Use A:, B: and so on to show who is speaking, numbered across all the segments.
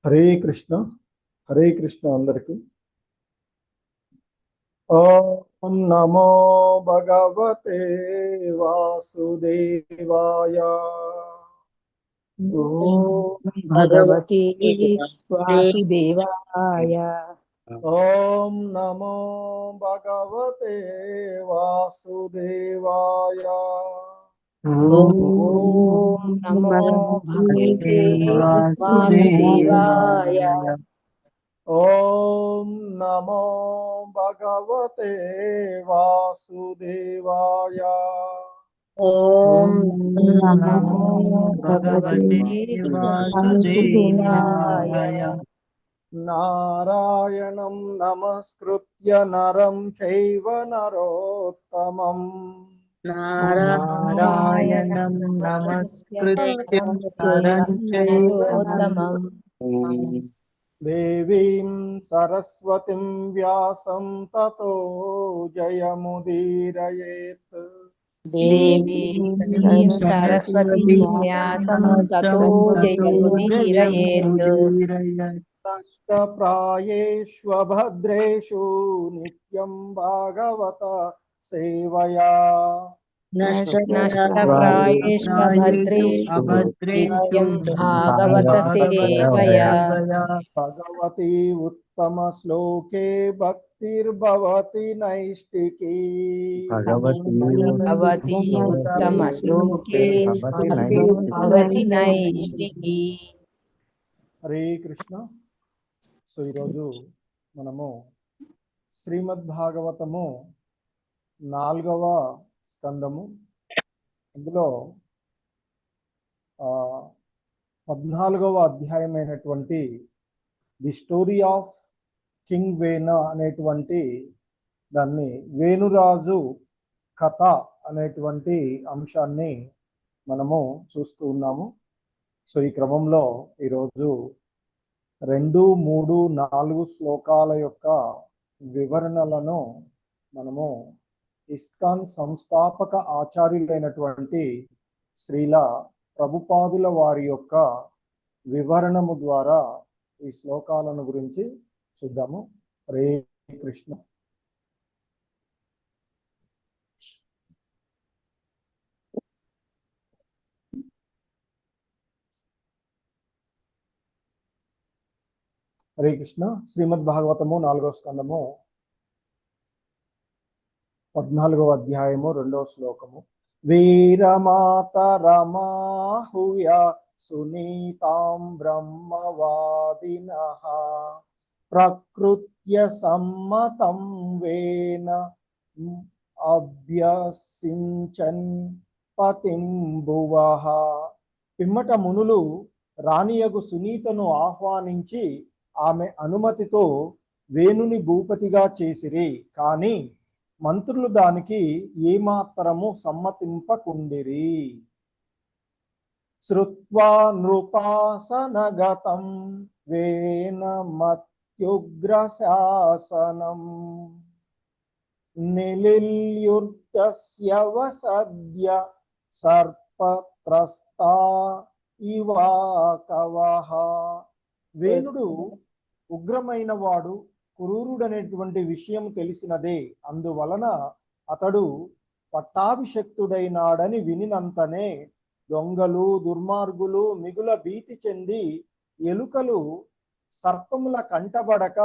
A: హరే కృష్ణ హరే కృష్ణ అందరికి. ఓం నమో భగవతే వాసుదేవాయ.
B: ఓం భగవతే వాసుదేవాయ.
A: ఓం నమో భగవతే వాసుదేవాయ.
B: ఓం నమో భగవతే వాసుదేవాయ.
A: ఓం నమో భగవతే వాసుదేవాయ.
B: ఓం నమో భగవతే వాసుదేవాయ.
A: నారాయణం నమస్కృత్య నరం చైవ నరోత్తమం.
B: నారాయణం నమస్కృత్య నరం చైవ
A: దేవీం సరస్వతిం వ్యాసం తతో జయముదీరయేత్.
B: దేవీం సరస్వతీ వ్యాసం తతో జయముదీరయేత్.
A: నష్టప్రాయేష్వభద్రేషు నిత్యం భాగవత సేవయా.
B: నష్టప్రాయేష్వభద్రేషు నిత్యం భాగవత సేవయా.
A: భగవతి ఉత్తమ శ్లోకే భక్తిర్భవతి నైష్టికీ.
B: భగవతి ఉత్తమ శ్లోకే భక్తిర్భవతి నైష్టికీ.
A: హరే కృష్ణ. సో ఈరోజు మనము శ్రీమద్ భాగవతము 4వ స్కందము, అందులో 14వ అధ్యాయమైనటువంటి ది స్టోరీ ఆఫ్ కింగ్ వేణ అనేటువంటి దాన్ని, వేణురాజు కథ అనేటువంటి అంశాన్ని మనము చూస్తూ ఉన్నాము. సో ఈ క్రమంలో ఈరోజు 2, 3, 4 శ్లోకాల యొక్క వివరణలను మనము ఇస్కాన్ సంస్థాపక ఆచార్యులైనటువంటి శ్రీల ప్రభుపాదుల వారి యొక్క వివరణము ద్వారా ఈ శ్లోకాలను గురించి చూద్దాము. హరే కృష్ణ. హరే కృష్ణ. శ్రీమద్ భాగవతము 4వ స్కందము 14వ అధ్యాయము 2వ శ్లోకము. వీరమాత రమాహుయ సునీతాం బ్రహ్మవాదినః ప్రకృత్య సమ్మతం వేన అభ్యసించన్ పతిం భువః. పిమ్మట మునులు రాణియగు సునీతను ఆహ్వానించి ఆమె అనుమతితో వేణుని భూపతిగా చేసిరి. కానీ మంత్రులు దానికి ఏమాత్రము సమ్మతింపకుండిరి. శ్రుత్వా నృపాసనగతం వేనమత్యుగ్రశాసనం నిలిల్యుర్తస్య వసద్య సర్పత్రస్తా ఇవా కవః. వేణుడు ఉగ్రమైన వాడు, క్రూరుడనేటువంటి విషయం తెలిసినదే. అందువలన అతడు పట్టాభిషక్తుడైనాడని వినినంతనే దొంగలు, దుర్మార్గులు మిగుల భీతి చెంది ఎలుకలు సర్పముల కంటబడక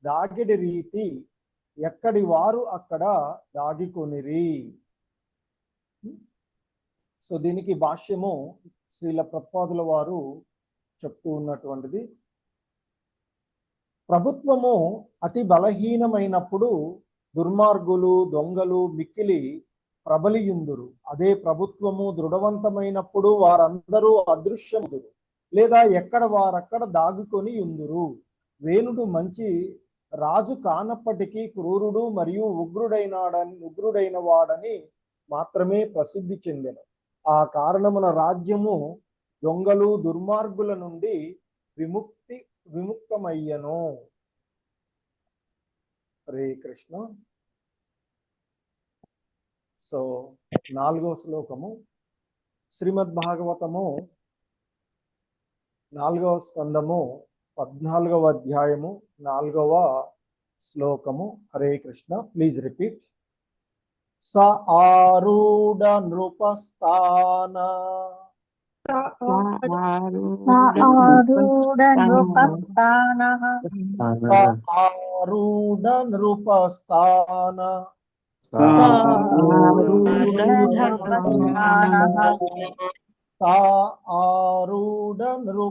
A: దాగిడి రీతి ఎక్కడి వారు అక్కడ దాగికొనిరి. సో దీనికి భాష్యము శ్రీల ప్రభుపాదుల వారు చెప్తూ ఉన్నటువంటిది. ప్రభుత్వము అతి బలహీనమైనప్పుడు దుర్మార్గులు, దొంగలు మిక్కిలి ప్రబలియుందురు. అదే ప్రభుత్వము దృఢవంతమైనప్పుడు వారందరూ అదృశ్యముదురు, లేదా ఎక్కడ వారక్కడ దాగుకొని ఉందురు. వేణుడు మంచి రాజు కానప్పటికీ క్రూరుడు మరియు ఉగ్రుడైన వాడని మాత్రమే ప్రసిద్ధి చెందెను. ఆ కారణమున రాజ్యము దొంగలు, దుర్మార్గుల నుండి విముక్తమయ్యను. హరే కృష్ణ. సో 4వ శ్లోకము శ్రీమద్ భాగవతము 4వ స్కందము 14వ అధ్యాయము 4వ శ్లోకము. హరే కృష్ణ. Please repeat. స ఆరూఢ నృపస్థాన ఆరూఢ నృపస్థాన ఆరూఢ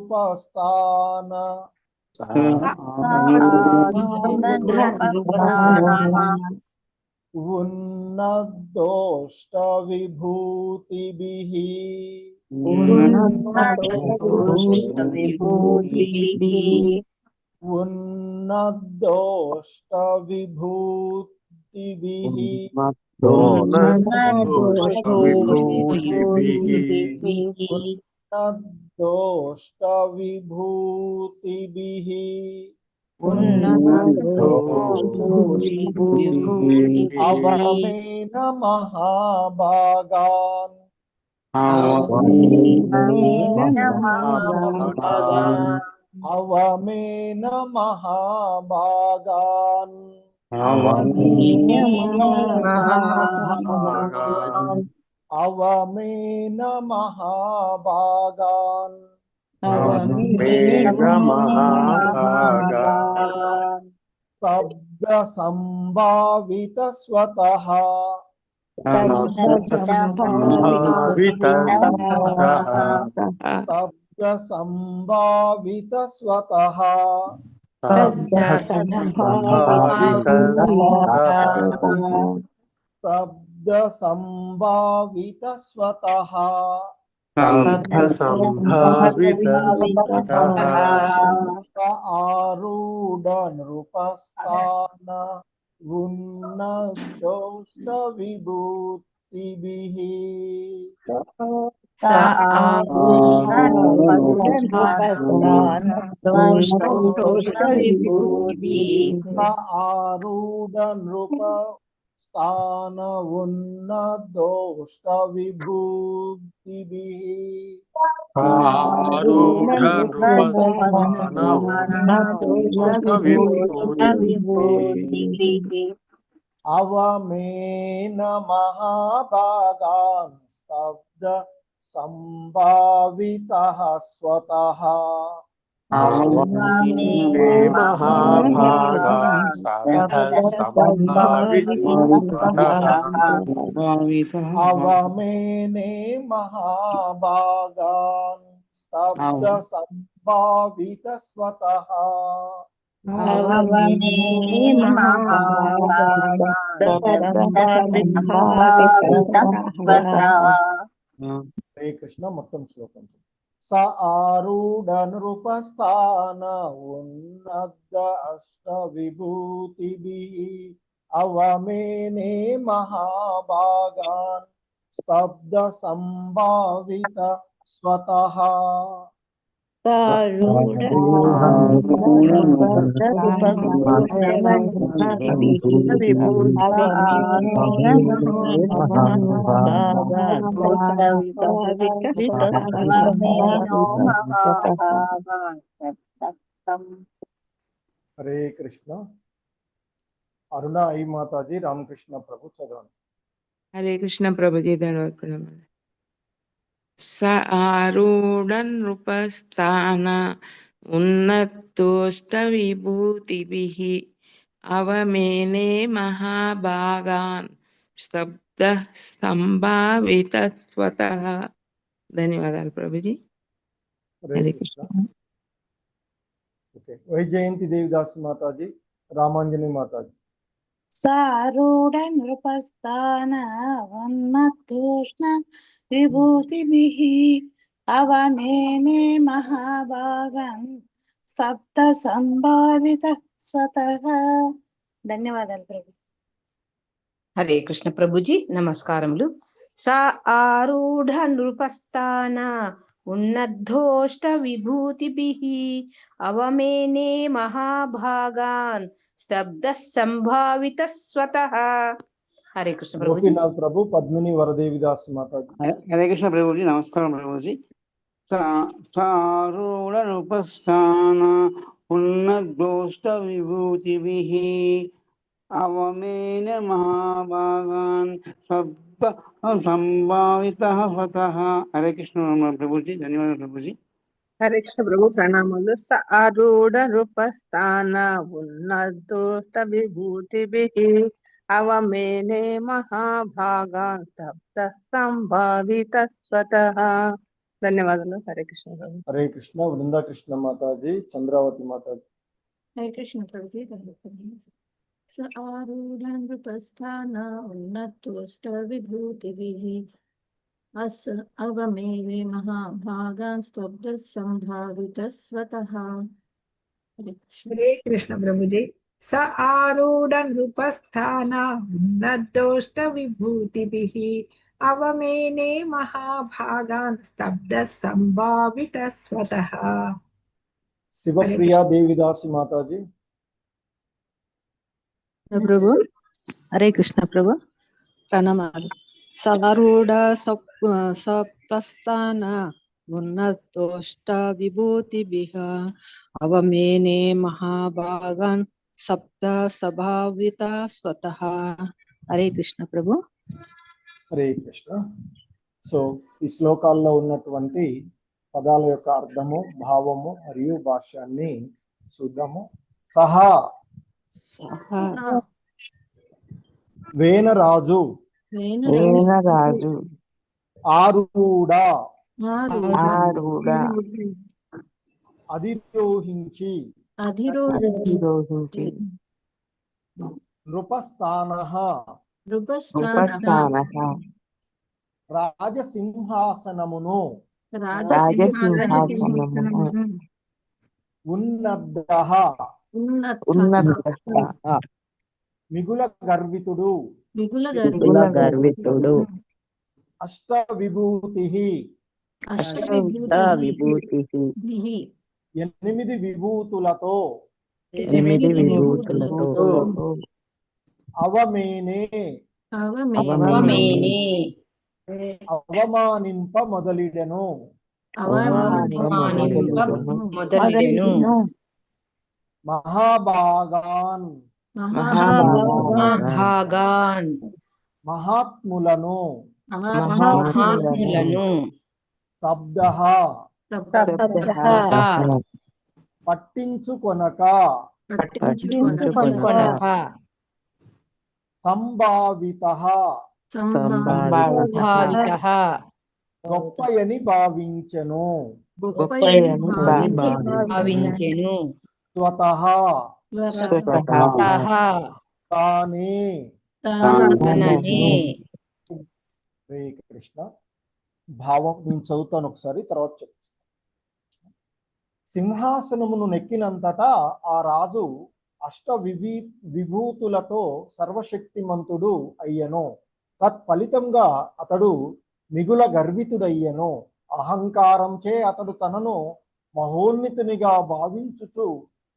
A: నృపస్థాన ఉన్నదోష్ట విభూతిభిః ఉన్నదోష్ట విభూతిభిః ఉన్నదోష్ట విభూతిభిః అవమేన మహాభాగాన్ అవమేన మహాభాగాన్ అవమేన మహాభాగాన్ శబ్ద సంభావిత స్వతః శబ్ద సంభావిత స్వతః శబ్ద సంభావిత స్వతః ఆరూఢ నృపస్థాన ఉన్నదోష్ట విభూతిభిః ఆరూఢ నృపస్థాన ఉన్నదోష్ట విభూతిభిః అవమేన మహాభాగాన్ స్తబ్ద సంభావితః స్వతః అవమేనే మహాభాగాన్ స్తబ్ద సంభావిత స్వతః హరే కృష్ణ. మొత్తం శ్లోకం. స ఆరూఢ నృపస్థాన ఉన్నద అష్ట విభూతిభిః అవమేనే మహాభాగాన్ స్తబ్ద సంభావిత స్వతః హరే కృష్ణ. అరుణ అయి మాతాజీ, రామకృష్ణ ప్రభు చదవండి.
C: హరే కృష్ణ ప్రభుజీ. ధన్యవాదాలు. స ఆరూఢ నృపస్థాన ఉన్నతోష్ట విభూతిభిః అవమేనే మహాభాగాన్ స్తబ్ద సంభావిత స్వతః. ధన్యవాదాలు ప్రభుజీ.
A: హరే కృష్ణ. ఓకే. వైజయంతి దేవిదాస్ మాతాజీ, రామాంజని మాతాజీ.
D: సారూఢ నృపస్థాన ఉన్నతోష్ణ విభూతిభిః అవనేనే మహాభాగం సప్త సంభావిత స్వతః. ధన్యవాదాలు ప్రభు.
B: హరే కృష్ణ ప్రభుజీ. నమస్కారములు. సా ఆరూఢ నృపస్థాన ఉన్నద్ధోష్ట విభూతిభిః అవమేనే మహాభాగాన్ స్తబ్ద సంభావిత స్వతః. హరే కృష్ణ ప్రభుజీ.
A: గోపీనాథ్ ప్రభు, పద్మిని వరదేవిదాస్ మాతాజీ.
E: హరే కృష్ణ ప్రభుజీ. నమస్కారం ప్రభుజీ. సారూఢనుపస్థాన ఉన్నదోష్ట విభూతిభిః అవమేన మహాభాగాన్ శబ్ద సంభావితః స్వతః. హరే కృష్ణ ప్రభుజీ, ధన్యవాదాలు ప్రభుజీ.
C: హరే కృష్ణ ప్రభు, ప్రణామాలు. స ఆరూఢ నృపస్థాన ఉన్నదోష్ట విభూతిభిః అవమేనే మహాభాగాన్ శబ్ద సంభావిత స్వతః. ధన్యవాదాలు. హరే కృష్ణ ప్రభు.
A: హరే కృష్ణ. వృందాకృష్ణ మాతాజీ, చంద్రావతి మాతాజీ.
F: హరే కృష్ణ ప్రభుజీ. స ఆరూఢ నృపస్థాన ఉన్నతోష్ట విభూతిభిః అస్ అవమేవే మహాభాగాన్ స్తబ్ద సంభావిత స్వతః. హరే కృష్ణ.
G: హరే కృష్ణ ప్రభుజీ. స ఆరూఢ నృపస్థాన ఉన్నదోష్ట విభూతిభిః అవమేనే మహాభాగాన్ స్తబ్ద సంభావిత స్వతః.
A: శివప్రియా దేవిదాసి మాతాజీ.
H: ప్రభు, హరే కృష్ణ ప్రభు, ప్రణామాలు. సారూఢ సప్తస్థాన ఉన్నతోష్ట విభూతిభిః అవమేనే మహాభాగాన్ సప్త స్వభావిత స్వతః. హరే కృష్ణ ప్రభు.
A: హరే కృష్ణ. సో ఈ శ్లోకాల్లో ఉన్నటువంటి పదాల యొక్క అర్థము, భావము మరియు భాష్యాన్ని చూద్దాము. సహా వేనరాజు,
C: వేనరాజు
A: ఆరూఢ
C: ఆరూఢ
A: అధిరోహించి,
C: అధిరోహించి
A: నృపస్థానః
C: ఉపస్థానః
A: రాజసింహాసనమును
C: రాజసింహాసనమును
A: ఉన్నద్దః
C: ఉన్నతః
A: మిగుల గర్వితుడు,
F: మిగుల
C: గర్వితుడు
A: అష్ట విభూతిః
C: విభూతిః
A: 8 విభూతులతో
C: 8 విభూతులతో
A: అవమేనే
C: అవమేనే
A: అవమానింప మొదలిడెను.
B: మొదలెను
A: మహాభాగాన్
B: భాగాన్
A: మహాత్ములను
B: మహాత్ములను
A: శబ్దః పట్టించుకొనక
B: పట్టించుకొనక
A: సంభావితః
B: సంభావితః
A: గొప్పయని భావించెను.
B: భావించెను
A: స్వతః
B: తహ
A: తానే.
B: తననే.
A: హరే కృష్ణ. భావం నేను చదువుతాను ఒకసారి, తర్వాత చెప్తాను. సింహాసనమును నెక్కినంతటా ఆ రాజు అష్ట విభూతులతో సర్వశక్తిమంతుడు అయ్యను. తత్ఫలితంగా అతడు మిగుల గర్వితుడయ్యను. అహంకారంచే అతడు తనను మహోన్నతునిగా భావించుచు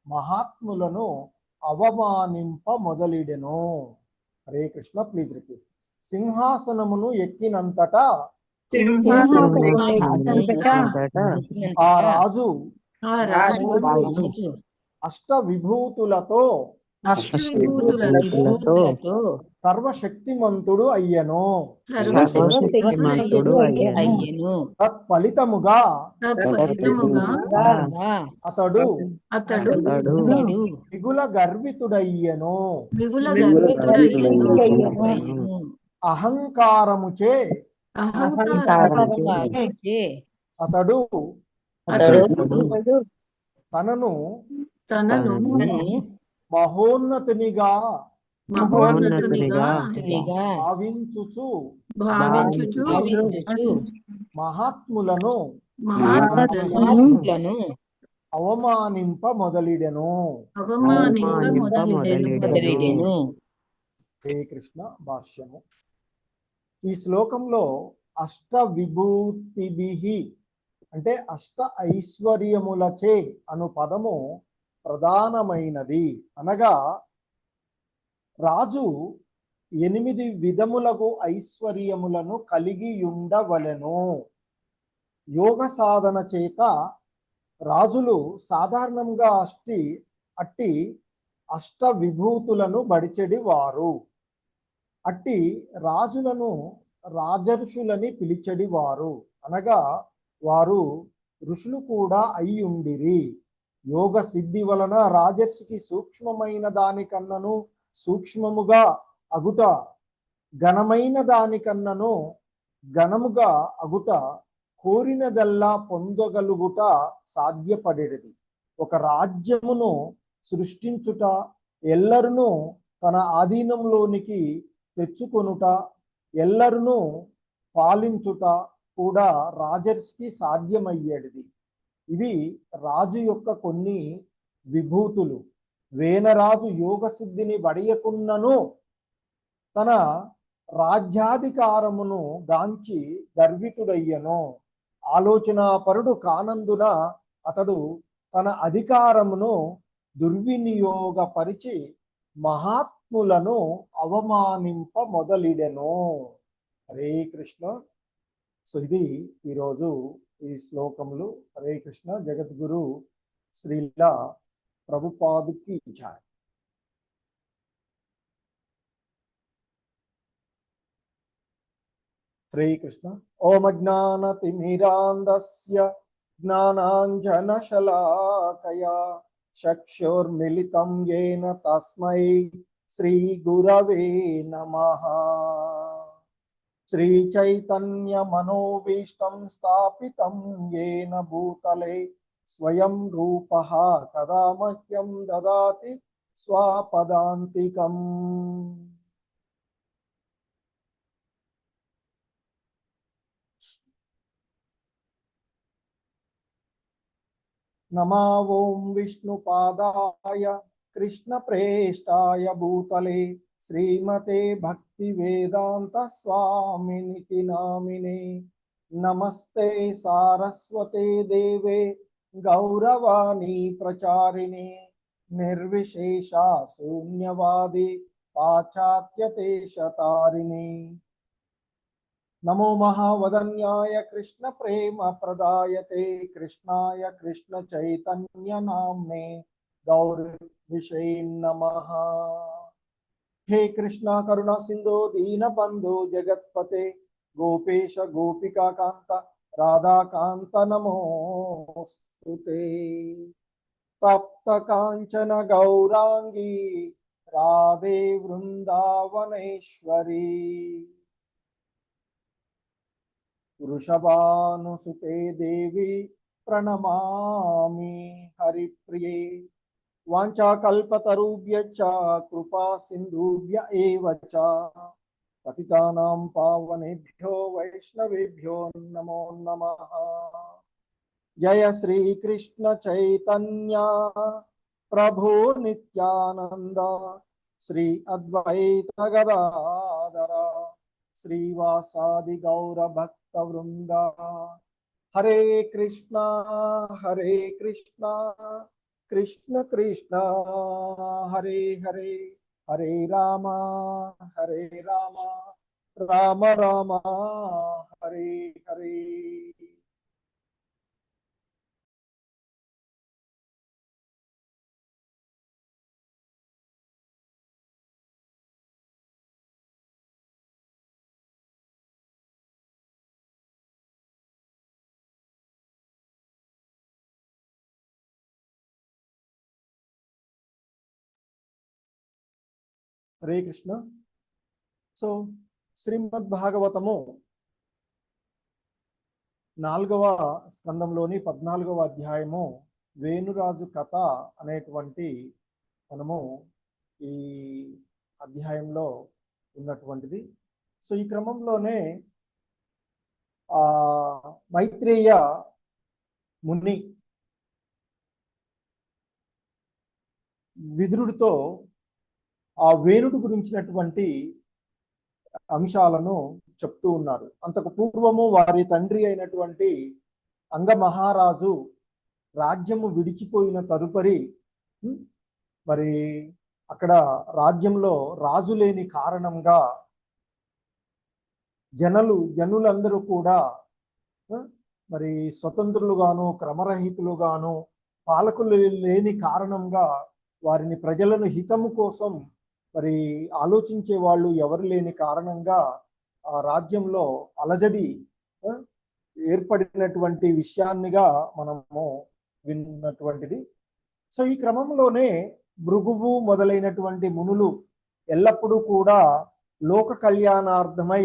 A: మహాత్ములను అవమానింప మొదలిడెను. హరే కృష్ణ. Please repeat. సింహాసనమును ఎక్కినంతటా ఆ రాజు అష్ట విభూతులతో సర్వశక్తిమంతుడు అయ్యను. తత్ఫలితముగా అతడు మిగుల గర్వితుడయ్యను. అహంకారముచే అతడు తనను మహోన్నతునిగా భావించుచు మహాత్ములను అవమానింప మొదలిడెను. హరే కృష్ణ. భాష్యము. ఈ శ్లోకంలో అష్ట విభూతిభిః అంటే అష్ట ఐశ్వర్యములచే అను పదము ప్రధానమైనది. అనగా రాజు 8 విధములకు ఐశ్వర్యములను కలిగి ఉండవలెను. యోగ సాధన చేత రాజులు సాధారణంగా అట్టి అష్ట విభూతులను బడిచెడి వారు. అట్టి రాజులను రాజర్షులని పిలిచెడి వారు, అనగా వారు ఋషులు కూడా అయి ఉండిరి. యోగ సిద్ధి వలన రాజర్షికి సూక్ష్మమైన దానికన్నను సూక్ష్మముగా అగుట, ఘనమైన దానికన్నను ఘనముగా అగుట, కోరినదల్లా పొందగలుగుట సాధ్యపడేది. ఒక రాజ్యమును సృష్టించుట, ఎల్లరును తన ఆధీనంలోనికి తెచ్చుకొనుట, ఎల్లరును పాలించుట కూడా రాజర్షికి సాధ్యమయ్యేది. ఇవి రాజు యొక్క కొన్ని విభూతులు. వేనరాజు యోగ సిద్ధిని వడియకున్నను తన రాజ్యాధికారమును గాంచి గర్వితుడయ్యను. ఆలోచనాపరుడు కానందున అతడు తన అధికారమును దుర్వినియోగపరిచి మహాత్ములను అవమానింప మొదలిడెను. హరే కృష్ణ. సో ఇది ఈరోజు ఈ శ్లోకములు. హరే కృష్ణ. జగద్గురు శ్రీల ప్రభుపాదుకి జై. హరే కృష్ణ. ఓం అజ్ఞానతిమిరాంధస్య జ్ఞానాంజనశలాకయా చక్షుర్మిలితం యేన తస్మై శ్రీ గురవే నమః. శ్రీ చైతన్య మనోభీష్టం స్థాపితం యేన భూతలే స్వయం రూపః కదా మహ్యం దదాతి స్వపదాంతికం. నమో ఓం విష్ణుపాదాయ కృష్ణప్రేష్టాయ భూతలే శ్రీమతే భక్తి వేదాంత స్వామినితి నామినే. నమస్తే సారస్వతే దేవే గౌరవాణి ప్రచారిణే నిర్విశేష శూన్యవాది పాశ్చాత్యదేశతారిణే. నమో మహావదన్యాయ కృష్ణ ప్రేమ ప్రదాయతే కృష్ణాయ కృష్ణ చైతన్య నామ్నే గౌరీ విషయ నమః. హే కృష్ణ కరుణా సింధు దీనబంధు జగత్పతే గోపేశ గోపికా కాంత రాధాకాంత నమోస్తుతే. తప్త కాంచన గౌరాంగీ రాధే వృందావనేశ్వరీ. వృషభానుసుతే దేవి ప్రణమామి హరిప్రియే. వాంఛాకల్పతరుభ్యశ్చ కృపా సింధుభ్య ఏవ చ పతితానాం పావనేభ్యో వైష్ణవేభ్యో నమో నమః. జయ శ్రీ కృష్ణ చైతన్య ప్రభు నిత్యానంద శ్రీ అద్వైత గదాధర శ్రీవాసాది గౌర భక్త వృంద. హరే కృష్ణ కృష్ణ కృష్ణ హరే హరే, హరే రామ రామ రామ హరే హరే. హరే కృష్ణ. సో శ్రీమద్ భాగవతము 4వ స్కందంలోని 14వ అధ్యాయము వేణురాజు కథ అనేటువంటి మనము ఈ అధ్యాయంలో ఉన్నటువంటిది. సో ఈ క్రమంలోనే మైత్రేయ ముని విదురుడితో ఆ వేణుడు గురించినటువంటి అంశాలను చెప్తూ ఉన్నారు. అంతకు పూర్వము వారి తండ్రి అయినటువంటి అంగ మహారాజు రాజ్యము విడిచిపోయిన తదుపరి మరి అక్కడ రాజ్యంలో రాజు లేని కారణంగా జనులందరూ కూడా మరి స్వతంత్రులుగాను క్రమరహితులుగాను పాలకులు లేని కారణంగా వారిని ప్రజలను హితము కోసం మరి ఆలోచించే వాళ్ళు ఎవరు లేని కారణంగా ఆ రాజ్యంలో అలజడి ఏర్పడినటువంటి విషయాన్నిగా మనము విన్నటువంటిది. సో ఈ క్రమంలోనే భృగువు మొదలైనటువంటి మునులు ఎల్లప్పుడూ కూడా లోక కళ్యాణార్థమై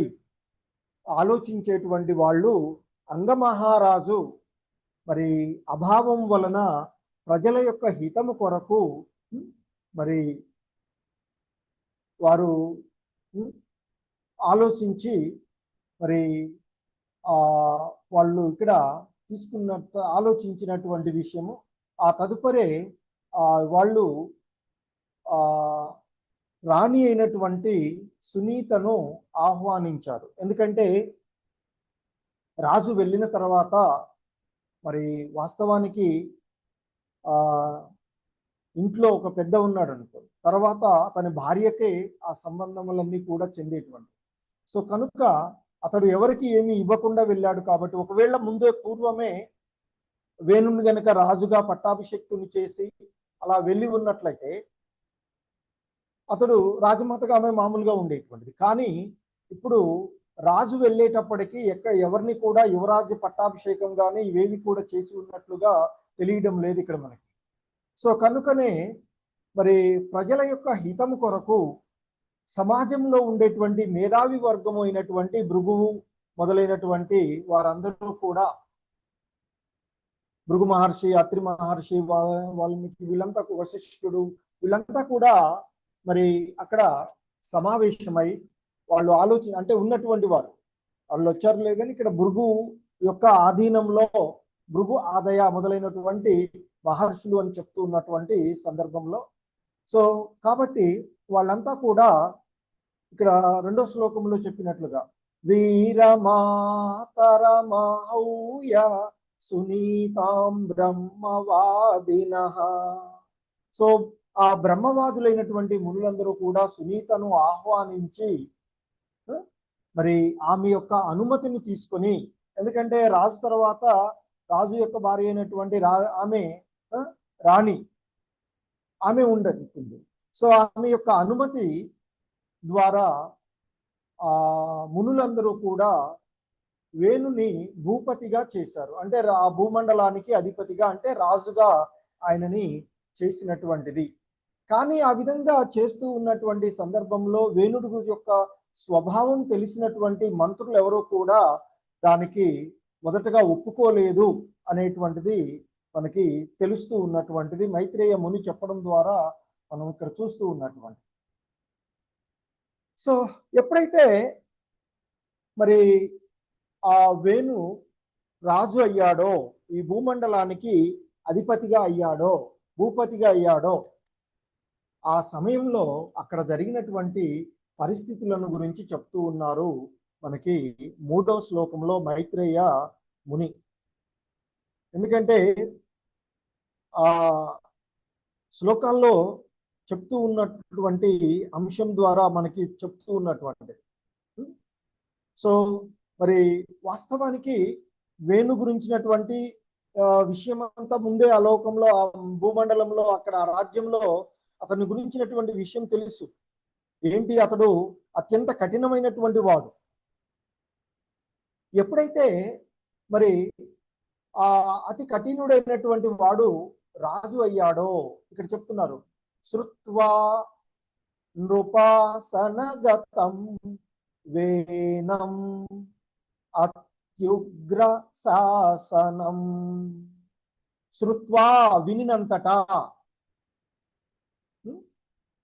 A: ఆలోచించేటువంటి వాళ్ళు అంగమహారాజు మరి అభావం వలన ప్రజల యొక్క హితము కొరకు మరి వారు ఆలోచించి మరి వాళ్ళు ఇక్కడ ఆలోచించినటువంటి విషయము ఆ తదుపరి వాళ్ళు రాణి అయినటువంటి సునీతను ఆహ్వానించారు. ఎందుకంటే రాజు వెళ్ళిన తర్వాత మరి వాస్తవానికి ఇంట్లో ఒక పెద్ద ఉన్నాడు అనుకో, తర్వాత అతని భార్యకే ఆ సంబంధములన్నీ కూడా చెందేటువంటి. సో కనుక అతడు ఎవరికి ఏమీ ఇవ్వకుండా వెళ్ళాడు కాబట్టి ఒకవేళ ముందే పూర్వమే వేణుని గనక రాజుగా పట్టాభిషేక్తుని చేసి అలా వెళ్ళి ఉన్నట్లయితే అతడు రాజమాతగా ఆమె మామూలుగా ఉండేటువంటిది. కానీ ఇప్పుడు రాజు వెళ్ళేటప్పటికీ ఎవరిని కూడా యువరాజు పట్టాభిషేకం కానీ ఇవేవి కూడా చేసి ఉన్నట్లుగా తెలియడం లేదు ఇక్కడ మనకి. సో కనుకనే మరి ప్రజల యొక్క హితము కొరకు సమాజంలో ఉండేటువంటి మేధావి వర్గము అయినటువంటి భృగువు మొదలైనటువంటి వారందరూ కూడా భృగు మహర్షి, అత్రి మహర్షి, వాల్మీకి, వీళ్ళంతా వశిష్ఠుడు, వీళ్ళంతా కూడా మరి అక్కడ సమావేశమై వాళ్ళు అంటే ఉన్నటువంటి వారు వాళ్ళు వచ్చారు లేదు కానీ ఇక్కడ భృగు యొక్క ఆధీనంలో భృగు ఆదయ మొదలైనటువంటి మహర్షులు అని చెప్తూ ఉన్నటువంటి సందర్భంలో సో కాబట్టి వాళ్ళంతా కూడా ఇక్కడ రెండో శ్లోకంలో చెప్పినట్లుగా వీరమాతరమహౌయ సునీతాం బ్రహ్మవాదినః. సో ఆ బ్రహ్మవాదులైనటువంటి మునులందరూ కూడా సునీతను ఆహ్వానించి మరి ఆమె యొక్క అనుమతిని తీసుకొని, ఎందుకంటే రాజు తర్వాత రాజు యొక్క భార్య అయినటువంటి ఆమె రాణి ఆమె ఉంటుంది. సో ఆమె యొక్క అనుమతి ద్వారా మునులందరూ కూడా వేణుని భూపతిగా చేశారు. అంటే ఆ భూమండలానికి అధిపతిగా అంటే రాజుగా ఆయనని చేసినటువంటిది. కానీ ఆ విధంగా చేస్తూ ఉన్నటువంటి సందర్భంలో వేణుడు యొక్క స్వభావం తెలిసినటువంటి మంత్రులు ఎవరో కూడా దానికి మొదటగా ఒప్పుకోలేదు అనేటువంటిది మనకి తెలుస్తూ ఉన్నటువంటిది మైత్రేయ ముని చెప్పడం ద్వారా మనం ఇక్కడ చూస్తూ ఉన్నటువంటి. సో ఎప్పుడైతే మరి ఆ వేణు రాజు అయ్యాడో, ఈ భూమండలానికి అధిపతిగా అయ్యాడో, భూపతిగా అయ్యాడో, ఆ సమయంలో అక్కడ జరిగినటువంటి పరిస్థితులను గురించి చెప్తూ ఉన్నారు మనకి 3వ శ్లోకంలో మైత్రేయ ముని. ఎందుకంటే ఆ శ్లోకాల్లో చెప్తూ ఉన్నటువంటి అంశం ద్వారా మనకి చెప్తూ ఉన్నటువంటి సో మరి వాస్తవానికి వేణు గురించినటువంటి విషయం అంతా ముందే ఆ లోకంలో, ఆ భూమండలంలో, అక్కడ ఆ రాజ్యంలో అతని గురించినటువంటి విషయం తెలుసు. ఏంటి, అతడు అత్యంత కఠినమైనటువంటి వాడు. ఎప్పుడైతే మరి ఆ అతి కఠినుడైనటువంటి వాడు రాజు అయ్యాడో ఇక్కడ చెప్తున్నారు, శ్రుత్వా నృపాసనగతం వేనం అత్యుగ్ర శాసనం. శ్రుత్వా వినినంతటా,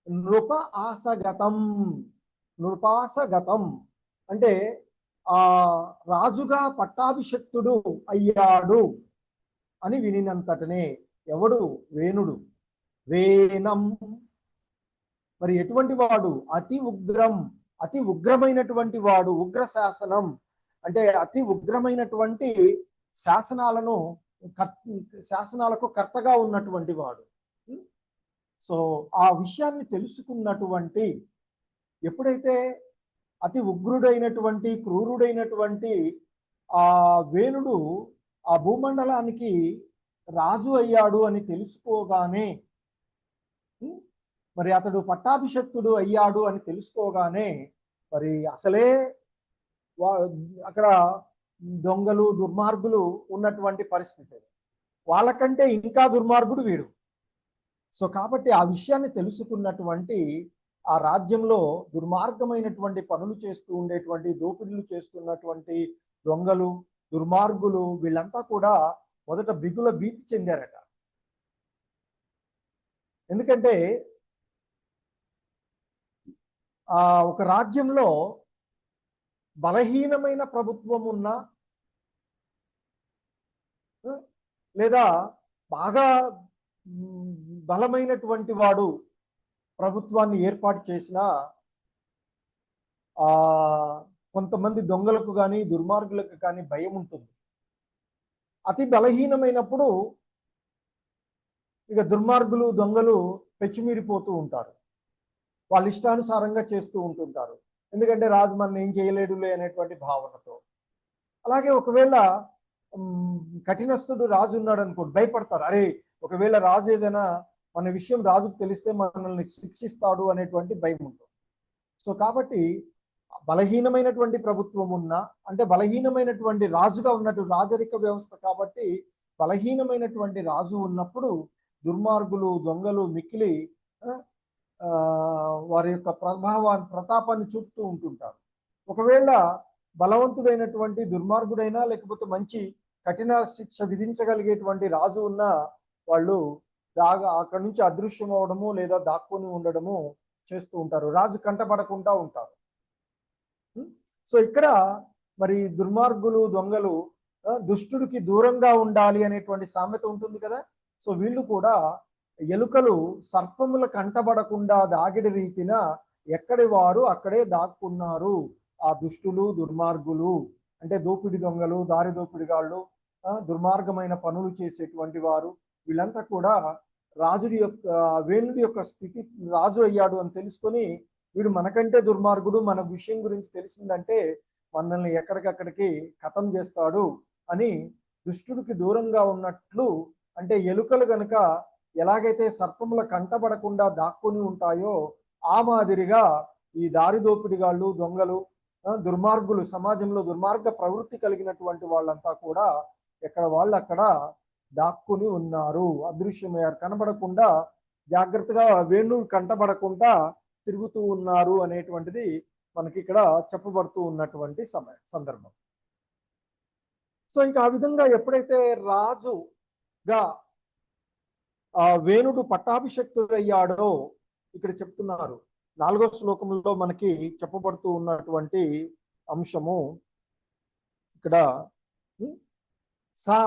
A: నృప ఆసగతం, నృపాసగతం అంటే ఆ రాజుగా పట్టాభిషక్తుడు అయ్యాడు అని వినినంతటనే. ఎవడు? వేణుడు. వేనం మరి ఎటువంటి వాడు? అతి ఉగ్రం, అతి ఉగ్రమైనటువంటి వాడు. ఉగ్ర శాసనం అంటే అతి ఉగ్రమైనటువంటి శాసనాలకు కర్తగా ఉన్నటువంటి వాడు. సో ఆ విషయాన్ని తెలుసుకున్నటువంటి, ఎప్పుడైతే అతి ఉగ్రుడైనటువంటి క్రూరుడైనటువంటి ఆ వేణుడు ఆ భూమండలానికి రాజు అయ్యాడు అని తెలుసుకోగానే, మరి అతడు పట్టాభిషక్తుడు అయ్యాడు అని తెలుసుకోగానే, మరి అసలే అక్కడ దొంగలు దుర్మార్గులు ఉన్నటువంటి పరిస్థితి, వాళ్ళకంటే ఇంకా దుర్మార్గుడు వీడు. సో కాబట్టి ఆ విషయాన్ని తెలుసుకున్నటువంటి ఆ రాజ్యంలో దుర్మార్గమైనటువంటి పనులు చేస్తూ ఉండేటువంటి, దోపిడీలు చేస్తున్నటువంటి దొంగలు దుర్మార్గులు వీళ్ళంతా కూడా మొదట బిగుల భీతి చెందారట. ఎందుకంటే ఒక రాజ్యంలో బలహీనమైన ప్రభుత్వం ఉన్నా లేదా బాగా బలమైనటువంటి వాడు ప్రభుత్వాన్ని ఏర్పాటు చేసిన కొంతమంది దొంగలకు కానీ దుర్మార్గులకు కానీ భయం ఉంటుంది. అతి బలహీనమైనప్పుడు ఇక దుర్మార్గులు దొంగలు పెచ్చిమీరిపోతూ ఉంటారు, వాళ్ళ ఇష్టానుసారంగా చేస్తూ ఉంటుంటారు. ఎందుకంటే రాజు మన ఏం చేయలేడులే అనేటువంటి భావనతో. అలాగే ఒకవేళ కఠినస్తుడు రాజు ఉన్నాడు అనుకోండి, భయపడతారు. అరే ఒకవేళ రాజు ఏదైనా మన విషయం రాజుకు తెలిస్తే మనల్ని శిక్షిస్తాడు అనేటువంటి భయం ఉంటుంది. సో కాబట్టి బలహీనమైనటువంటి ప్రభుత్వం ఉన్నా, అంటే బలహీనమైనటువంటి రాజుగా ఉన్నట్టు రాజరిక వ్యవస్థ కాబట్టి బలహీనమైనటువంటి రాజు ఉన్నప్పుడు దుర్మార్గులు దొంగలు మిక్కిలి వారి యొక్క ప్రతాపాన్ని చూపుతూ ఉంటుంటారు. ఒకవేళ బలవంతుడైనటువంటి దుర్మార్గుడైనా లేకపోతే మంచి కఠిన శిక్ష విధించగలిగేటువంటి రాజు ఉన్న వాళ్ళు అక్కడి నుంచి అదృశ్యం అవడము లేదా దాక్కుని ఉండడము చేస్తూ ఉంటారు, రాజు కంటపడకుండా ఉంటారు. సో ఇక్కడ మరి దుర్మార్గులు దొంగలు దుష్టుడికి దూరంగా ఉండాలి అనేటువంటి సామెత ఉంటుంది కదా. సో వీళ్ళు కూడా ఎలుకలు సర్పముల కంటబడకుండా దాగిడి రీతిన ఎక్కడి వారు అక్కడే దాక్కున్నారు. ఆ దుష్టులు దుర్మార్గులు అంటే దోపిడి దొంగలు, దారి దోపిడిగాళ్ళు, దుర్మార్గమైన పనులు చేసేటువంటి వారు వీళ్ళంతా కూడా రాజుడి యొక్క వేణుడి యొక్క స్థితి, రాజు అయ్యాడు అని తెలుసుకొని వీడు మనకంటే దుర్మార్గుడు, మన విషయం గురించి తెలిసిందంటే మనల్ని ఎక్కడికక్కడికి ఖతం చేస్తాడు అని దుష్టుడికి దూరంగా ఉన్నట్లు, అంటే ఎలుకలు గనక ఎలాగైతే సర్పముల కంటబడకుండా దాక్కుని ఉంటాయో ఆ మాదిరిగా ఈ దారి దోపిడిగాళ్ళు దొంగలు దుర్మార్గులు, సమాజంలో దుర్మార్గ ప్రవృత్తి కలిగినటువంటి వాళ్ళంతా కూడా ఎక్కడ వాళ్ళు అక్కడ దాక్కుని ఉన్నారు, అదృశ్యమయ్యారు, కనబడకుండా జాగ్రత్తగా వేణువు కంటబడకుండా తిరుగుతూ ఉన్నారు అనేటువంటిది మనకి ఇక్కడ చెప్పబడుతూ ఉన్నటువంటి సందర్భం. సో ఇంకా ఆ విధంగా ఎప్పుడైతే రాజుగా వేణుడు పట్టాభిషక్తుడయ్యాడో ఇక్కడ చెప్తున్నారు 4వ శ్లోకంలో మనకి చెప్పబడుతూ ఉన్నటువంటి అంశము. ఇక్కడ సా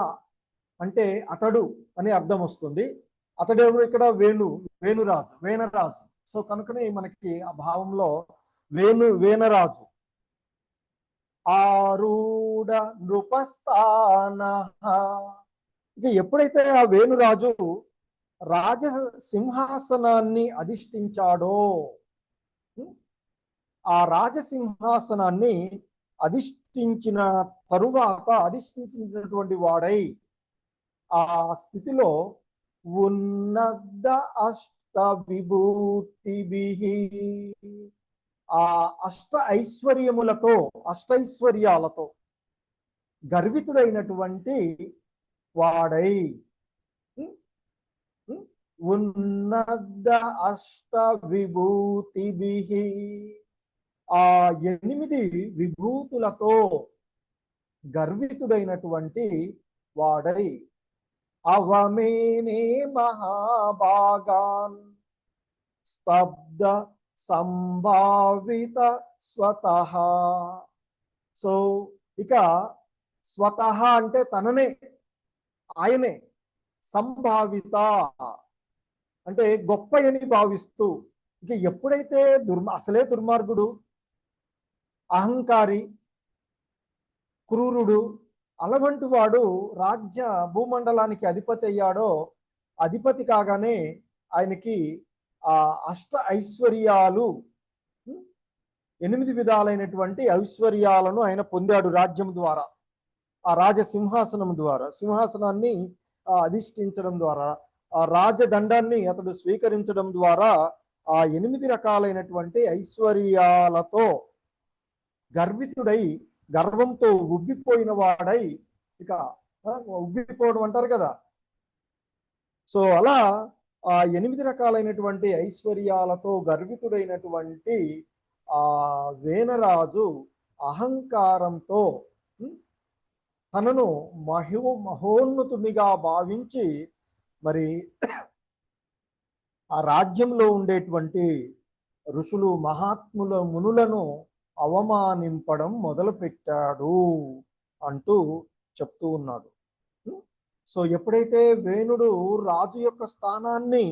A: అంటే అతడు అనే అర్థం వస్తుంది. అతడెవరు ఇక్కడ? వేణురాజు, వేనరాజు. సో కనుకనే మనకి ఆ భావంలో వేనరాజు. ఆరూఢ నృపస్థాన. ఇక ఎప్పుడైతే ఆ వేణురాజు రాజసింహాసనాన్ని అధిష్ఠించాడో, ఆ రాజసింహాసనాన్ని అధిష్ఠించిన తరువాత అధిష్ఠించినటువంటి వాడై ఆ స్థితిలో ఉన్నద్ద అష్ట విభూతిభిః, ఆ అష్టైశ్వర్యాలతో గర్వితుడైనటువంటి వాడై, ఉన్నద్ద అష్ట విభూతిభిః, ఆ 8 విభూతులతో గర్వితుడైనటువంటి వాడై, అవమేనే మహాభాగాన్ స్తబ్ద సంభావిత స్వతః. సో ఇక స్వతః అంటే తననే, ఆయనే, సంభావిత అంటే గొప్ప అని భావిస్తూ, ఇక ఎప్పుడైతే అసలే దుర్మార్గుడు, అహంకారి, క్రూరుడు, అలవంటి వాడు రాజ్య భూమండలానికి అధిపతి అయ్యాడో, అధిపతి కాగానే ఆయనకి ఆ అష్ట ఐశ్వర్యాలు, 8 విధాలైనటువంటి ఐశ్వర్యాలను ఆయన పొందాడు రాజ్యం ద్వారా. ఆ రాజసింహాసనం ద్వారా, సింహాసనాన్ని అధిష్ఠించడం ద్వారా, ఆ రాజదండాన్ని అతడు స్వీకరించడం ద్వారా ఆ 8 రకాలైనటువంటి ఐశ్వర్యాలతో గర్వితుడై, గర్వంతో ఉబ్బిపోయిన వాడై, ఇక ఉబ్బిపోవడం అంటారు కదా. సో అలా ఆ 8 రకాలైనటువంటి ఐశ్వర్యాలతో గర్వితుడైనటువంటి ఆ వేనరాజు అహంకారంతో తనను మహోన్నతునిగా భావించి మరి ఆ రాజ్యంలో ఉండేటువంటి ఋషులు, మహాత్ముల, మునులను అవమానింపడం మొదలుపెట్టాడు అంటూ చెప్తూ ఉన్నాడు. సో ఎప్పుడైతే వేణుడు రాజు యొక్క స్థానాన్ని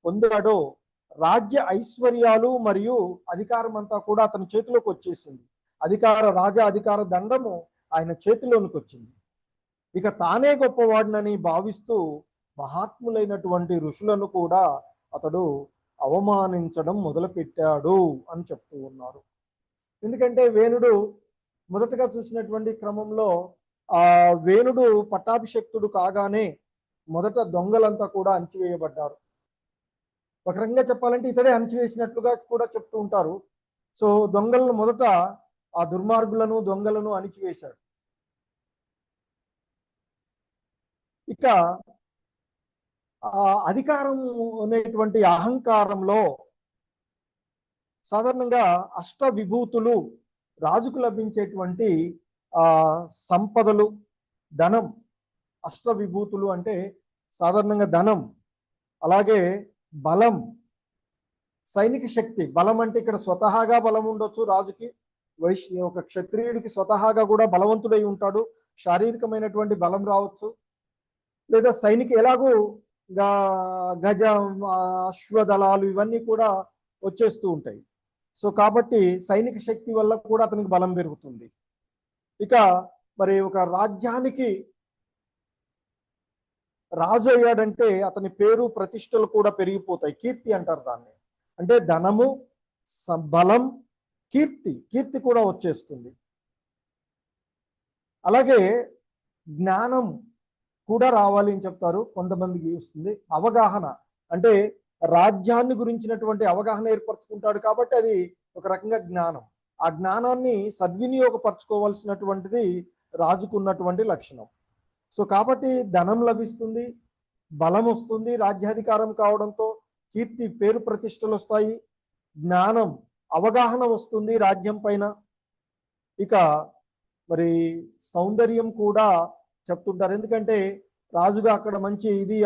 A: పొందాడో, రాజ్య ఐశ్వర్యాలు మరియు అధికారం అంతా కూడా అతని చేతిలోకి వచ్చేసింది. రాజా అధికార దండము ఆయన చేతిలోనికి వచ్చింది. ఇక తానే గొప్పవాడినని భావిస్తూ మహాత్ములైనటువంటి ఋషులను కూడా అతడు అవమానించడం మొదలుపెట్టాడు అని చెప్తూ ఉన్నారు. ఎందుకంటే వేణుడు మొదటగా చూసినటువంటి క్రమంలో వేణుడు పట్టాభిషక్తుడు కాగానే మొదట దొంగలంతా కూడా అణచివేయబడ్డారు. ఒక రకంగా చెప్పాలంటే ఇతడే అణచివేసినట్లుగా కూడా చెప్తూ ఉంటారు. సో దొంగలను మొదట, ఆ దుర్మార్గులను, దొంగలను అణిచివేశాడు. ఇక అధికారం అనేటువంటి అహంకారంలో సాధారణంగా అష్ట విభూతులు, రాజుకు లభించేటువంటి సంపదలు, ధనం. అష్ట విభూతులు అంటే సాధారణంగా ధనం, అలాగే బలం, సైనిక శక్తి. బలం అంటే ఇక్కడ స్వతహాగా బలం ఉండొచ్చు రాజుకి, ఒక క్షత్రియుడికి స్వతహాగా కూడా బలవంతుడై ఉంటాడు, శారీరకమైనటువంటి బలం రావచ్చు. లేదా సైనిక ఎలాగూ గజ, అశ్వదళాలు ఇవన్నీ కూడా వచ్చేస్తూ ఉంటాయి. సో కాబట్టి సైనిక శక్తి వల్ల కూడా అతనికి బలం పెరుగుతుంది. ఇక మరి ఒక రాజ్యానికి రాజు అయ్యాడంటే అతని పేరు, ప్రతిష్టలు కూడా పెరిగిపోతాయి. కీర్తి అంటారు దాన్ని. అంటే ధనము, బలం, కీర్తి కూడా వచ్చేస్తుంది. అలాగే జ్ఞానం కూడా రావాలి అని చెప్తారు. కొంతమందికి వస్తుంది అవగాహన, అంటే రాజ్యాన్ని గురించినటువంటి అవగాహన ఏర్పరచుకుంటాడు కాబట్టి అది ఒక రకంగా జ్ఞానం. ఆ జ్ఞానాన్ని సద్వినియోగపరచుకోవాల్సినటువంటిది రాజుకున్నటువంటి లక్షణం. సో కాబట్టి ధనం లభిస్తుంది, బలం వస్తుంది, రాజ్యాధికారం కావడంతో కీర్తి, పేరు, ప్రతిష్టలు వస్తాయి, జ్ఞానం, అవగాహన వస్తుంది రాజ్యం పైన. ఇక మరి సౌందర్యం కూడా చెప్తుంటారు. ఎందుకంటే రాజుగా అక్కడ మంచి ఇది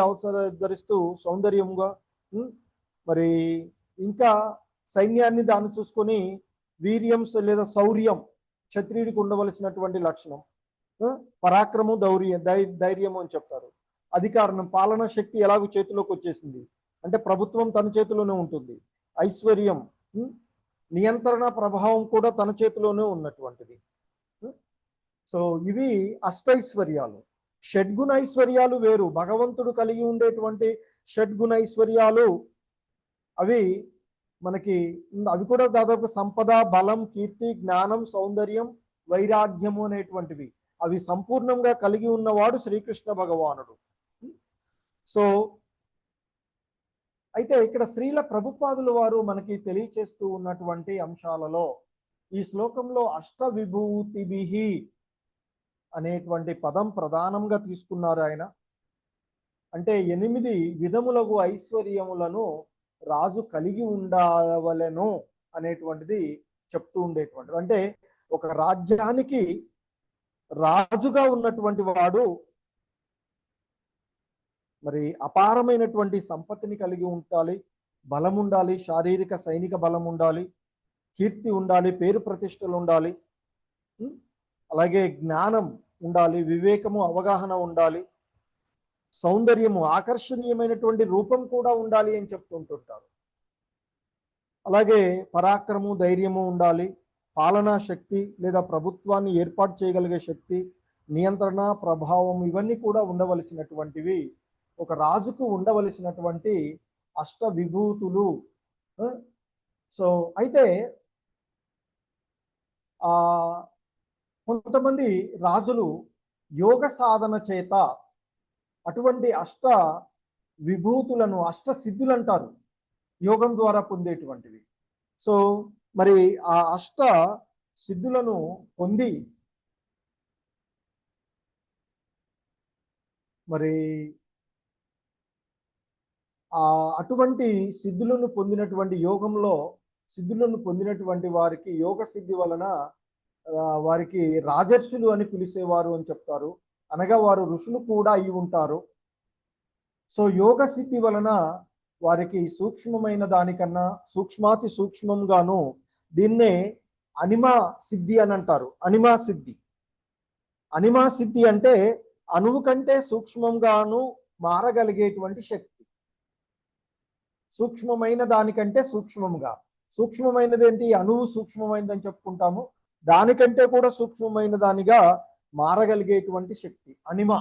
A: ధరిస్తూ సౌందర్యంగా, మరి ఇంకా సైన్యాన్ని దాన్ని చూసుకొని వీర్యం లేదా శౌర్యం క్షత్రియుడికి ఉండవలసినటువంటి లక్షణం. పరాక్రమం, ధైర్యము అని చెప్తారు. అధికారం, పాలనా శక్తి ఎలాగో చేతిలోకి వచ్చేసింది, అంటే ప్రభుత్వం తన చేతిలోనే ఉంటుంది. ఐశ్వర్యం, నియంత్రణ ప్రభావం కూడా తన చేతిలోనే ఉన్నటువంటిది. సో ఇవి అష్టైశ్వర్యాలు. షడ్గుణ ఐశ్వర్యాలు వేరు. భగవంతుడు కలిగి ఉండేటువంటి షడ్గుణ ఐశ్వర్యాలు అవి కూడా దాదాపు సంపద, బలం, కీర్తి, జ్ఞానం, సౌందర్యం, వైరాగ్యము అనేటువంటివి అవి సంపూర్ణంగా కలిగి ఉన్నవాడు శ్రీకృష్ణ భగవానుడు. సో అయితే ఇక్కడ శ్రీల ప్రభుపాదుల వారు మనకి తెలియచేస్తూ ఉన్నటువంటి అంశాలలో ఈ శ్లోకంలో అష్టవిభూతిభిః అనేటువంటి పదం ప్రధానంగా తీసుకున్నారు ఆయన. అంటే 8 విధములకు ఐశ్వర్యములను రాజు కలిగి ఉండవలెను అనేటువంటిది చెప్తూ ఉండేటువంటిది. అంటే ఒక రాజ్యానికి రాజుగా ఉన్నటువంటి వాడు మరి అపారమైనటువంటి సంపత్తిని కలిగి ఉండాలి, బలం ఉండాలి, శారీరక సైనిక బలం ఉండాలి, కీర్తి ఉండాలి, పేరు ప్రతిష్టలు ఉండాలి, అలాగే జ్ఞానం ఉండాలి, వివేకము, అవగాహన ఉండాలి, సౌందర్యము, ఆకర్షణీయమైనటువంటి రూపం కూడా ఉండాలి అని చెప్తుంటుంటారు. అలాగే పరాక్రమము, ధైర్యము ఉండాలి, పాలనా శక్తి లేదా ప్రభుత్వాన్ని ఏర్పాటు చేయగలిగే శక్తి, నియంత్రణ, ప్రభావం ఇవన్నీ కూడా ఉండవలసినటువంటివి ఒక రాజుకు ఉండవలసినటువంటి అష్ట విభూతులు. సో అయితే కొంతమంది రాజులు యోగ సాధన చేత అటువంటి అష్ట విభూతులను అష్ట సిద్ధులు అంటారు, యోగం ద్వారా పొందేటువంటివి. సో మరి ఆ అష్ట సిద్ధులను పొంది మరి అటువంటి సిద్ధులను పొందినటువంటి యోగంలో సిద్ధులను పొందినటువంటి వారికి యోగ సిద్ధి వలన వారికి రాజర్షులు అని పిలిచేవారు అని చెప్తారు, అనగా వారు ఋషులు కూడా అయి ఉంటారు. సో యోగ సిద్ధి వలన వారికి సూక్ష్మమైన దానికన్నా సూక్ష్మాతి సూక్ష్మంగాను దీన్నే అనిమా సిద్ధి అని అంటారు. అనిమా సిద్ధి, అనిమా సిద్ధి అంటే అణువు కంటే సూక్ష్మంగాను మారగలిగేటువంటి శక్తి. సూక్ష్మమైన దానికంటే సూక్ష్మంగా, సూక్ష్మమైనది ఏంటి, అణువు సూక్ష్మమైనదని చెప్పుకుంటాము, దానికంటే కూడా సూక్ష్మమైన దానిగా మారగలిగేటువంటి శక్తి అనిమా.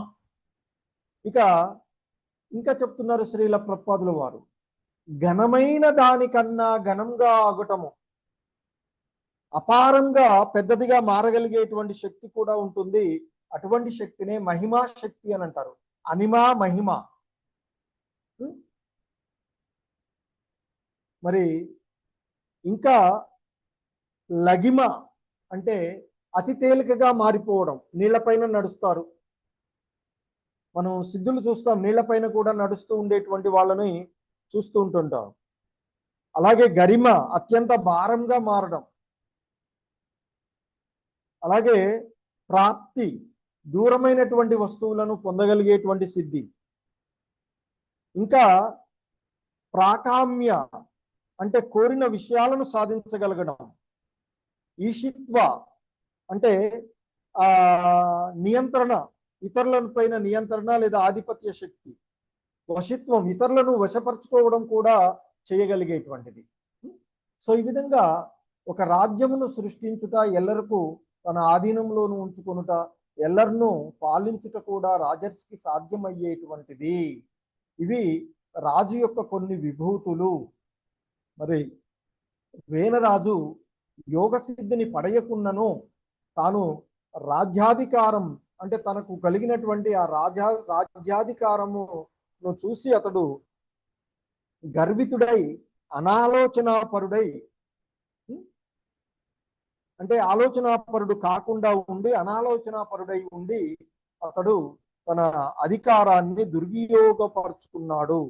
A: ఇక ఇంకా చెప్తున్నారు శ్రీల ప్రభుపాదుల వారు, ఘనమైన దానికన్నా ఘనంగా ఆగటము, అపారంగా పెద్దదిగా మారగలిగేటువంటి శక్తి కూడా ఉంటుంది. అటువంటి శక్తినే మహిమా శక్తి అని అంటారు, అనిమా మహిమ. మరి ఇంకా లగిమ అంటే అతి తేలికగా మారిపోవడం, నీళ్లపైన నడుస్తారు. మనం సిద్ధులు చూస్తాం, నీళ్లపైన కూడా నడుస్తూ ఉండేటువంటి వాళ్ళని చూస్తూ ఉంటుంటాం. అలాగే గరిమ అత్యంత భారంగా మారడం. అలాగే ప్రాప్తి దూరమైనటువంటి వస్తువులను పొందగలిగేటువంటి సిద్ధి. ఇంకా ప్రాకామ్య అంటే కోరిన విషయాలను సాధించగలగడం. ఈషిత్వ అంటే నియంత్రణ, ఇతరుల పైన నియంత్రణ లేదా ఆధిపత్య శక్తి. వశిత్వం ఇతరులను వశపరచుకోవడం కూడా చేయగలిగేటువంటిది. సో ఈ విధంగా ఒక రాజ్యమును సృష్టించుట, ఎల్లరకు తన ఆధీనంలోను ఉంచుకొనుట, ఎల్లర్ను పాలించుట కూడా రాజర్స్కి సాధ్యమయ్యేటువంటిది. ఇవి రాజు యొక్క కొన్ని విభూతులు. మరి వేనరాజు యోగ సిద్ధిని పడయకున్నను తాను రాజ్యాధికారం అంటే తనకు కలిగినటువంటి ఆ రాజ్యాధికారమును చూసి అతడు గర్వితుడై అనాలోచనాపరుడై, అంటే ఆలోచనాపరుడు కాకుండా ఉండి అనాలోచనాపరుడై ఉండి అతడు తన అధికారాన్ని దుర్వినియోగపరుచుకున్నాడు.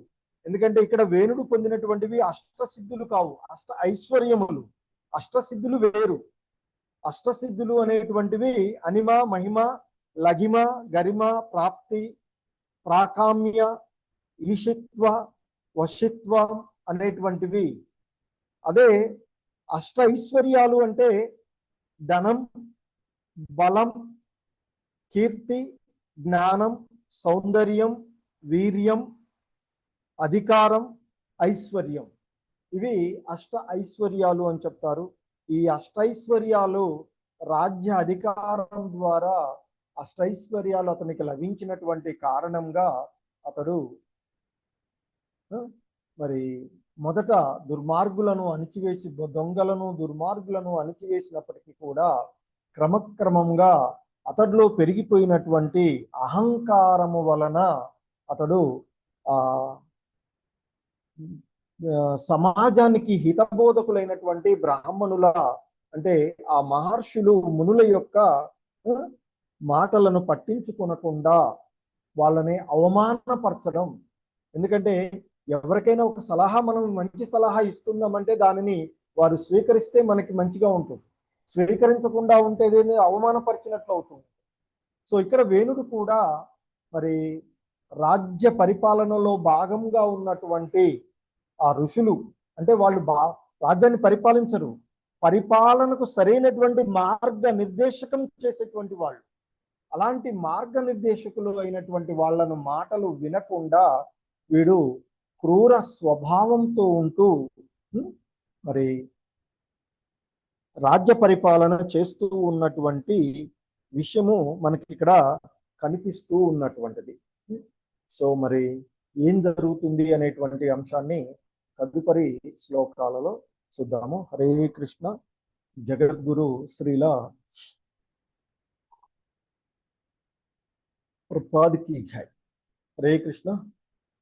A: ఎందుకంటే ఇక్కడ వేణుడు పొందినటువంటివి అష్టసిద్ధులు కావు, అష్ట ఐశ్వర్యములు. అష్టసిద్ధులు వేరు. అష్టసిద్ధులు అనేటువంటివి అనిమ, మహిమ, లగిమ, గరిమ, ప్రాప్తి, ప్రాకామ్య, ఈషిత్వ, వశిత్వం అనేటువంటివి. అదే అష్ట ఐశ్వర్యాలు అంటే ధనం, బలం, కీర్తి, జ్ఞానం, సౌందర్యం, వీర్యం, అధికారం, ఐశ్వర్యం. ఇవి అష్ట ఐశ్వర్యాలు అని చెప్తారు. ఈ అష్టైశ్వర్యాలు రాజ్య అధికారం ద్వారా అష్టైశ్వర్యాలు అతనికి లభించినటువంటి కారణంగా అతడు మరి మొదట దుర్మార్గులను అణిచివేసి, దొంగలను దుర్మార్గులను అణిచివేసినప్పటికీ కూడా క్రమక్రమంగా అతడిలో పెరిగిపోయినటువంటి అహంకారము వలన అతడు సమాజానికి హితబోధకులైనటువంటి బ్రాహ్మణుల అంటే ఆ మహర్షులు మునుల యొక్క మాటలను పట్టించుకొనకుండా వాళ్ళని అవమానపరచడం. ఎందుకంటే ఎవరికైనా ఒక సలహా మనం మంచి సలహా ఇస్తున్నామంటే దానిని వారు స్వీకరిస్తే మనకి మంచిగా ఉంటుంది, స్వీకరించకుండా ఉంటే అవమానపరిచినట్లు అవుతుంది. సో ఇక్కడ వేణుడు కూడా మరి రాజ్య పరిపాలనలో భాగంగా ఉన్నటువంటి ఆ ఋషులు అంటే వాళ్ళు రాజ్యాన్ని పరిపాలించరు, పరిపాలనకు సరైనటువంటి మార్గ నిర్దేశకం చేసేటువంటి వాళ్ళు. అలాంటి మార్గ నిర్దేశకులు అయినటువంటి వాళ్ళను మాటలు వినకుండా వీడు క్రూర స్వభావంతో ఉంటూ మరి రాజ్య పరిపాలన చేస్తూ ఉన్నటువంటి విషయము మనకి ఇక్కడ కనిపిస్తూ ఉన్నటువంటిది. సో మరి ఏం జరుగుతుంది అనేటువంటి అంశాన్ని తదుపరి శ్లోకాలలో చూద్దాము. హరే కృష్ణ. జగద్గురు శ్రీల प्रपाद की जय। हरे कृष्ण।